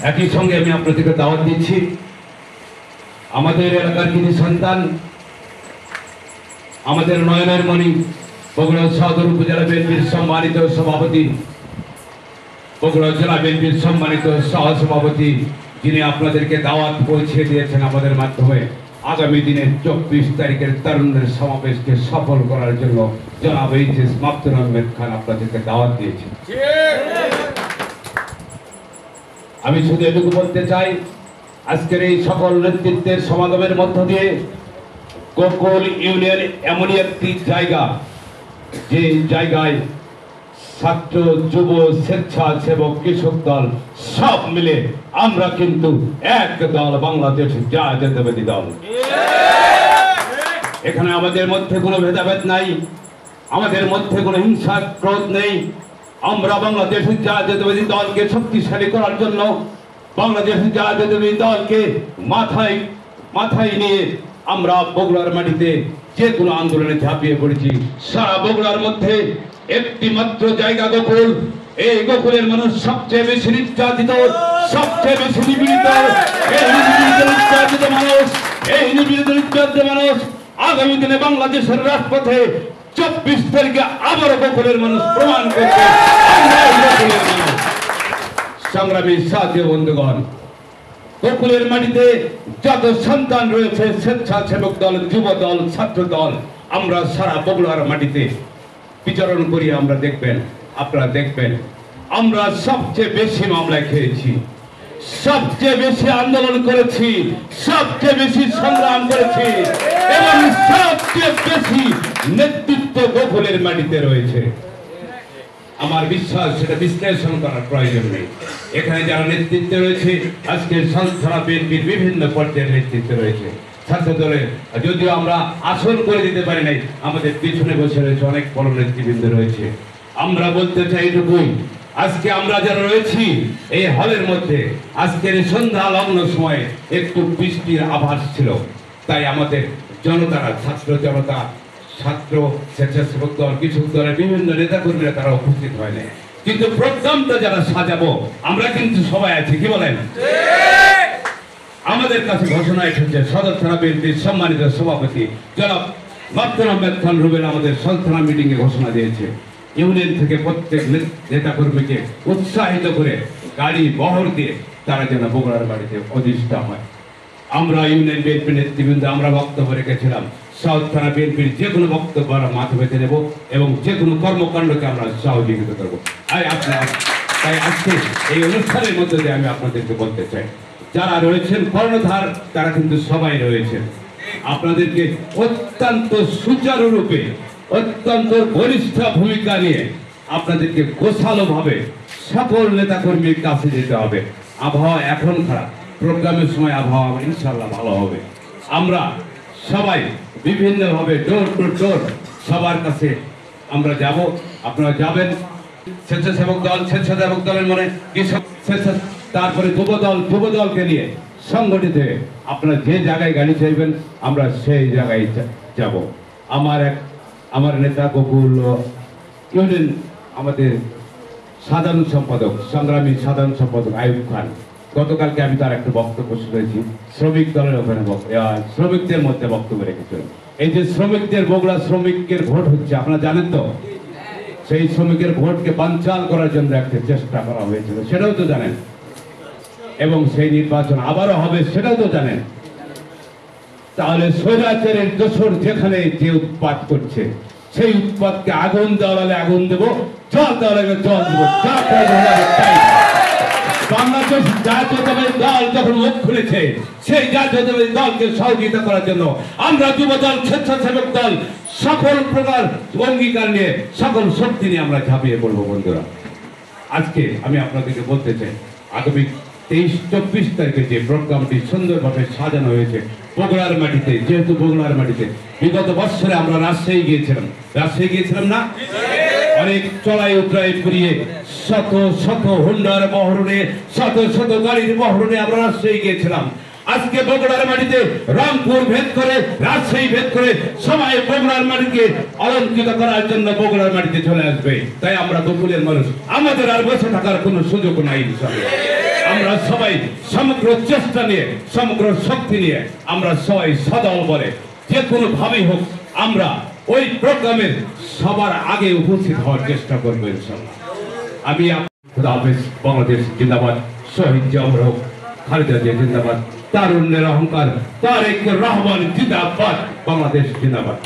একই সঙ্গে আমি আপনাদেরকে দাওয়াত দিচ্ছি, আমাদের এলাকার কিছু সন্তান, আমাদের নয়নের মণি বগুড়া সদর উপজেলা বিএনপির সম্মানিত সভাপতি, বগুড়া জেলা বিএনপির সম্মানিত সহসভাপতি, যিনি আপনাদেরকে দাওয়াত পৌঁছে দিয়েছেন আমাদের মাধ্যমে, আগামী দিনে 24 তারিখের তরুণদের সমাবেশকে সফল করার জন্য জনাব এইচ.এস. মাকতুম আহমেদ খান আপনাদেরকে দাওয়াত দিয়েছেন। আমি শুধু এটুকু বলতে চাই, আজকের এই সকল নেতৃত্বের সমাগমের মধ্য দিয়ে গোকুল ইউনিয়ন এমনই একটি জায়গা, যে জায়গায় ছাত্র, যুব, স্বেচ্ছাসেবক, কৃষক দল সব মিলে আমরা কিন্তু এক দল, বাংলাদেশ জাতীয়তাবাদী দল। এখানে আমাদের মধ্যে কোনো ভেদাভেদ নাই, আমাদের মধ্যে কোনো হিংসা ক্রোধ নেই। আমরা বাংলাদেশ জাতীয়তাবাদী দলকে শক্তিশালী করার জন্য, বাংলাদেশ জাতীয়তাবাদী দলকে মাথায় নিয়ে আমরা বগুড়ার মাটিতে যে কোনো আন্দোলনে ঝাঁপিয়ে পড়েছি। সারা বগুড়ার মধ্যে একটি মাত্র জায়গা গোকুল। এই গোকুলের মানুষ সবচেয়ে বেশি নির্যাতিত, সবচেয়ে বেশি নিপীড়িত। এই নির্যাতিত মানুষ আগামী দিনে বাংলাদেশের রাজপথে 24 তারিখে আবার গোকুলের মানুষ প্রমাণ করবে সংগ্রামী সাথী বন্ধুগণ, গোকুলের মাটিতে যত সন্তান রয়েছে, স্বেচ্ছাসেবক দল, যুব দল, ছাত্র দল, আমরা সারা বগুড়ার মাটিতে বিচরণ করি। আপনারা দেখবেন আমরা সবচেয়ে বেশি মামলা খেয়েছি, সবচেয়ে বেশি আন্দোলন করেছি, সবচেয়ে বেশি সংগ্রাম করেছি এবং সবচেয়ে বেশি নেতৃত্ব গোকুলের মাটিতে রয়েছে। আমার বিশ্বাস, সেটা বিশ্লেষণ করার প্রয়োজন নেই। এখানে যারা নেতৃত্ব রয়েছে, আজকের সংস্থা বিএনপির বিভিন্ন পর্যায়ের নেতৃত্ব রয়েছে। ছাত্র দলের যদিও আমরা আসন করে দিতে পারি নাই, আমাদের পিছনে বসে রয়েছে অনেক বড় নেতৃবৃন্দ রয়েছে। আমরা বলতে চাই এটুকুই, আজকে আমরা যারা রয়েছি এই হলের মধ্যে, আজকের সন্ধ্যা লগ্ন সময়ে একটু বৃষ্টির আভাস ছিল, তাই আমাদের জনতারা, ছাত্র জনতা, ছাত্র, স্বেচ্ছাসেবক দল, কৃষক দলের বিভিন্ন নেতা কর্মীরা তারা উপস্থিত হয় না, কিন্তু প্রোগ্রামটা যারা সাজাবো আমরা কিন্তু সবাই আছি। কি বলেন? আমাদের কাছে ঘোষণা এসেছে, সদর থানা বিএনপির সম্মানিত সভাপতি জনাব মাকতুম আহমেদ খান রুবেল আমাদের সন্ত্রাস মিটিং এ ঘোষণা দিয়েছে, ইউনিয়ন থেকে প্রত্যেক নেতা কর্মীকে উৎসাহিত করে গাড়ি বহর দিয়ে তারা যেন বগুড়ার বাড়িতে অধিষ্ঠিত হয়। আমরা ইউনিয়ন বিএনপি নেতৃবৃন্দ আমরা বক্তব্য রেখেছিলাম, সাউথ থানা বিএনপির যে কোনো বক্তব্য আমরা মাথা পেতে নেব এবং যে কোনো কর্মকাণ্ডকে আমরা সহযোগিতা করবো। তাই আজকে এই অনুষ্ঠানের মধ্যে দিয়ে আমি আপনাদেরকে বলতে চাই, যারা রয়েছেন কর্ণধার তারা কিন্তু সবাই রয়েছেন। আপনাদেরকে অত্যন্ত সুচারুরূপে, অত্যন্ত বলিষ্ঠ ভূমিকা নিয়ে আপনাদেরকে গোছালো ভাবে সকল নেতা কর্মীর কাছে যেতে হবে। আবহাওয়া এখন খারাপ, প্রোগ্রামের সময় আবহাওয়া ইনশাল্লাহ ভালো হবে। আমরা সবাই বিভিন্নভাবে ডোর টু ডোর সবার কাছে আমরা যাব, আপনারা যাবেন। স্বেচ্ছাসেবক দলের মনে কৃষক, তারপরে যুব দলকে নিয়ে সংগঠিত হয়ে আপনারা যে জায়গায় গাড়ি চাইবেন আমরা সেই জায়গায় যাব। আমার নেতা গোকুল ইউনিয়ন, আমাদের সাধারণ সম্পাদক, সংগ্রামী সাধারণ সম্পাদক আইয়ুব খান, গতকালকে আমি তার একটা বক্তব্য শুনেছি, শ্রমিক দলের ওখানে শ্রমিকদের মধ্যে বক্তব্য রেখেছেন। এই যে শ্রমিকদের, বগুড়া শ্রমিকের ভোট হচ্ছে আপনারা জানেন তো, সেই শ্রমিকের ভোটকে বানচাল করার জন্য একটা চেষ্টা করা হয়েছিল, সেটাও তো জানেন, এবং সেই নির্বাচন আবারও হবে সেটাও তো জানেন। তাহলে স্বৈরাচারের দোসর যেখানে যে উৎপাত করছে, সেই উৎপাতকে আগুন দেওয়া হলে আগুন দেবো, জল দেওয়া লাগবে জল দেবো, বাংলাদেশ জাতীয়তাবাদী দল যখন মুখ খুলেছে, সেই জাতীয়তাবাদী দলকে সহযোগিতা করার জন্য আমরা যুব দল, স্বেচ্ছাসেবক দল সকল প্রকার অঙ্গীকার নিয়ে, সকল শক্তি নিয়ে আমরা ঝাঁপিয়ে পড়বো। বন্ধুরা, আজকে আমি আপনাদেরকে বলতে চাই, আগামী 23-24 তারিখে যে প্রোগ্রামটি সুন্দরভাবে সাজানো হয়েছে বগুড়ার মাটিতে, যেহেতু বগুড়ার মাটিতে বিগত বছরে আমরা রাজশাহী গিয়েছিলাম না, অনেক চড়াই উতরাই পুড়িয়ে শত শত হুন্ডার বহরণে, শত শত গাড়ির বহরণে আমরা রাজশাহী গিয়েছিলাম। আজকে বগুড়ার মাটিতে রংপুর ভেদ করে, রাজশাহী ভেদ করে সবাই বগুড়ার মাটিকে অলঙ্কৃত করার জন্য বগুড়ার মাটিতে চলে আসবে। তাই আমরা গোকুলের মানুষ, আমাদের আর বসে থাকার কোনো সুযোগ নাই। আমরা সবাই সমগ্র চেষ্টা নিয়ে সমগ্র শক্তি নিয়ে আমরা সবাই সদল বলে যে কোনো ভাবেই হোক আমরা ওই প্রোগ্রামের সবার আগে উপস্থিত হওয়ার চেষ্টা করবো ইনশাআল্লাহ। আমি খুদা হাফেজ। বাংলাদেশ জিন্দাবাদ। শহীদ জিয়াউর হোক, খালেদা জিয়া জিন্দাবাদ। তারুণ্যের অহংকার তারেক রহমান জিন্দাবাদ। বাংলাদেশ জিন্দাবাদ।